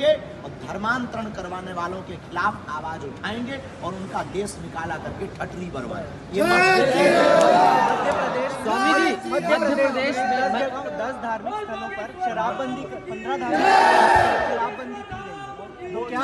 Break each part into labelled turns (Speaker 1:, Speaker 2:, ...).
Speaker 1: लड़ेंगे और धर्मांतरण करवाने वालों के खिलाफ आवाज उठाएंगे और उनका देश निकाला करके ठटली बरवाएंगे। ये
Speaker 2: मध्य प्रदेश में 10 धार्मिक स्थलों पर शराबबंदी 15 धार्मिक स्थलों पर शराबबंदी की गई है। तो क्या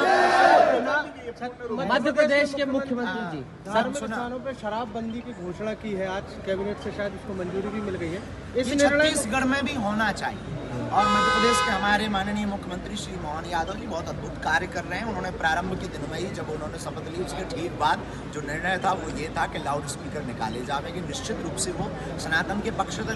Speaker 3: मध्य प्रदेश के मुख्यमंत्री जी
Speaker 2: धार्मिक स्थानों पर शराबबंदी की घोषणा की है, आज कैबिनेट से शायद इसको मंजूरी भी मिल गई है। इस
Speaker 1: छत्तीसगढ़ में भी होना चाहिए और मध्य प्रदेश के हमारे माननीय मुख्यमंत्री श्री मोहन यादव जी बहुत अद्भुत कार्य कर रहे हैं। उन्होंने प्रारंभ के दिन में ही जब उन्होंने शपथ ली उसके ठीक बाद जो निर्णय था वो ये था कि लाउड स्पीकर निकाले जाएंगे। निश्चित रूप से वो सनातन के पक्षधर,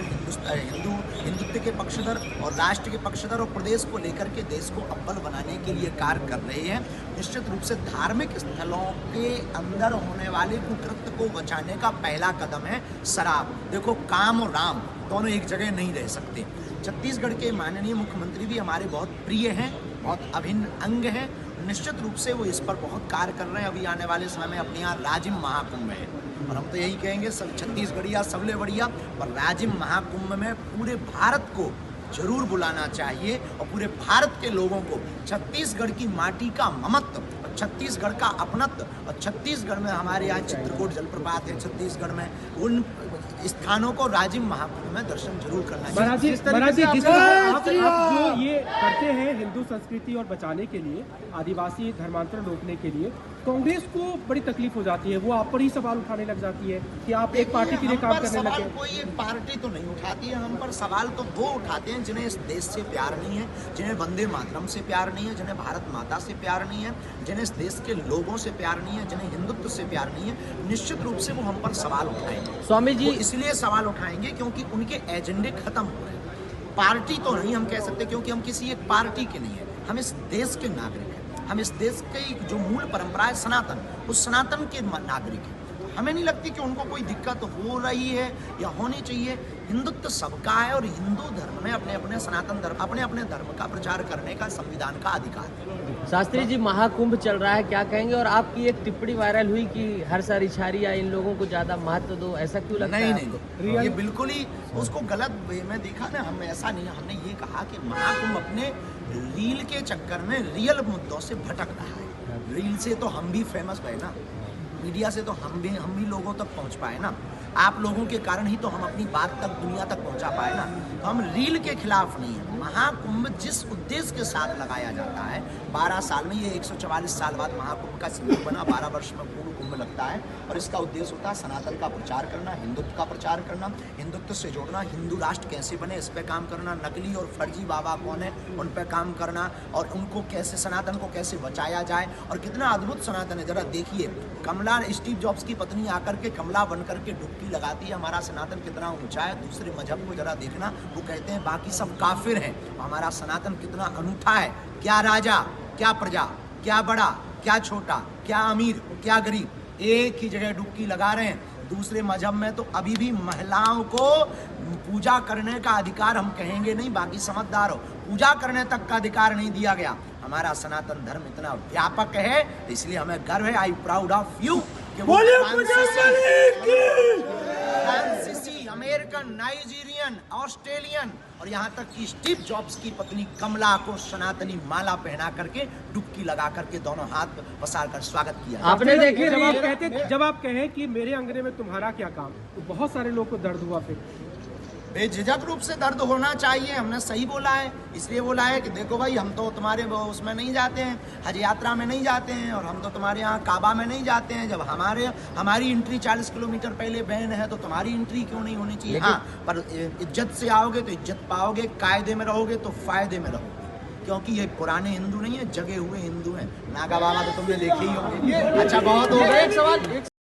Speaker 1: हिंदुत्व के पक्षधर और राष्ट्र के पक्षधर और प्रदेश को लेकर के देश को अव्वल बनाने के लिए कार्य कर रहे हैं। निश्चित रूप से धार्मिक स्थलों के अंदर होने वाले कुकृत्य को बचाने का पहला कदम है शराब। देखो, काम और राम दोनों एक जगह नहीं रह सकते। छत्तीसगढ़ के माननीय मुख्यमंत्री भी हमारे बहुत प्रिय हैं, बहुत अभिन्न अंग हैं। निश्चित रूप से वो इस पर बहुत कार्य कर रहे हैं। अभी आने वाले समय में अपने यहाँ राजिम महाकुंभ है और हम तो यही कहेंगे सब छत्तीसगढ़िया सबले बढ़िया, और राजिम महाकुंभ में पूरे भारत को जरूर बुलाना चाहिए और पूरे भारत के लोगों को छत्तीसगढ़ की माटी का ममत्व और छत्तीसगढ़ का अपनत्व और छत्तीसगढ़ में हमारे यहाँ चित्रकूट जलप्रपात है, छत्तीसगढ़ में उन स्थानों को राजिम महाकुंभ में दर्शन जरूर करना चाहिए।
Speaker 2: आप जो ये करते हैं हिंदू संस्कृति और बचाने के लिए, आदिवासी धर्मांतरण रोकने के लिए, कांग्रेस को बड़ी तकलीफ हो जाती है, वो आप पर ही सवाल उठाने लग जाती है कि आप एक पार्टी के लिए काम करने लगे।
Speaker 1: कोई एक पार्टी तो नहीं उठाती है, हम पर सवाल तो वो उठाते हैं जिन्हें इस देश से प्यार नहीं है, जिन्हें वंदे मातरम से प्यार नहीं है, जिन्हें भारत माता से प्यार नहीं है, जिन्हें इस देश के लोगों से प्यार नहीं है, जिन्हें हिंदुत्व से प्यार नहीं है। निश्चित रूप से वो हम पर सवाल उठाएंगे।
Speaker 3: स्वामी जी
Speaker 1: इसलिए सवाल उठाएंगे क्योंकि उनके एजेंडे खत्म हो रहे हैं। पार्टी तो नहीं हम कह सकते क्योंकि हम किसी एक पार्टी के नहीं है, हम इस देश के नागरिक हैं। हम इस देश की जो मूल परंपरा है सनातन, उस सनातन के नागरिक हैं। हमें नहीं लगती कि उनको कोई दिक्कत हो रही है या होनी चाहिए। हिंदुत्व सबका है और हिंदू धर्म में अपने अपने सनातन धर्म, अपने अपने धर्म का प्रचार करने का संविधान का अधिकार है।
Speaker 3: शास्त्री जी, महाकुंभ चल रहा है, क्या कहेंगे? और आपकी एक टिप्पणी वायरल हुई कि हर सारी छारिया इन लोगों को ज्यादा महत्व दो, ऐसा क्यों लगता है?
Speaker 1: नहीं, ये बिल्कुल ही उसको गलत वे में देखा ना। हम ऐसा नहीं, हमने ये कहा कि महाकुंभ अपने रील के चक्कर में रियल मुद्दों से भटक रहा है। रील से तो हम भी फेमस हुए ना, मीडिया से तो हम भी लोगों तक पहुंच पाए ना। आप लोगों के कारण ही तो हम अपनी बात तक दुनिया तक पहुंचा पाए ना। तो हम रील के खिलाफ नहीं है। महाकुंभ जिस उद्देश्य के साथ लगाया जाता है, 12 साल में, ये 144 साल बाद महाकुंभ का सिंबल बना, 12 वर्ष में पूर्ण कुंभ लगता है और इसका उद्देश्य होता है सनातन का प्रचार करना, हिंदुत्व का प्रचार करना, हिंदुत्व से जोड़ना, हिंदू राष्ट्र कैसे बने इस पे काम करना, नकली और फर्जी बाबा कौन है उन पे काम करना और उनको कैसे, सनातन को कैसे बचाया जाए। और कितना अद्भुत सनातन है, जरा देखिए, कमला, स्टीव जॉब्स की पत्नी आकर के कमला बन करके डुबकी लगाती है। हमारा सनातन कितना ऊंचा है, दूसरे मजहब को जरा देखना, वो कहते हैं बाकी सब काफिर हैं, हमारा सनातन कितना अनूठा है। क्या राजा, क्या प्रजा, क्या बड़ा, क्या छोटा, क्या अमीर, क्या गरीब, एक ही जगह डुबकी लगा रहे हैं। दूसरे मजहब में तो अभी भी महिलाओं को पूजा करने का अधिकार, हम कहेंगे नहीं, बाकी समझदार हो, पूजा करने तक का अधिकार नहीं दिया गया। हमारा सनातन धर्म इतना व्यापक है, इसलिए हमें गर्व है। I proud of you. फ्रांसीसी, अमेरिकन, नाइजीरियन, ऑस्ट्रेलियन और यहाँ तक कि स्टीव जॉब्स की पत्नी कमला को सनातनी माला पहना करके डुबकी लगा करके दोनों हाथ पसार कर स्वागत किया।
Speaker 3: आपने देखिए,
Speaker 2: जब आप कहें कि मेरे अंगने में तुम्हारा क्या काम, तो बहुत सारे लोग को दर्द हुआ। फिर
Speaker 1: बेझिझक रूप से दर्द होना चाहिए, हमने सही बोला है। इसलिए बोला है कि देखो भाई, हम तो तुम्हारे उसमें नहीं जाते हैं, हज यात्रा में नहीं जाते हैं और हम तो तुम्हारे यहाँ काबा में नहीं जाते हैं। जब हमारी एंट्री 40 किलोमीटर पहले बैन है तो तुम्हारी एंट्री क्यों नहीं होनी चाहिए? हाँ, पर इज्जत से आओगे तो इज्जत पाओगे, कायदे में रहोगे तो फायदे में रहोगे, क्योंकि ये पुराने हिंदू नहीं है, जगे हुए हिंदू हैं। नागा बाबा तो तुमने देखे ही होंगे। अच्छा, बहुत हो गया।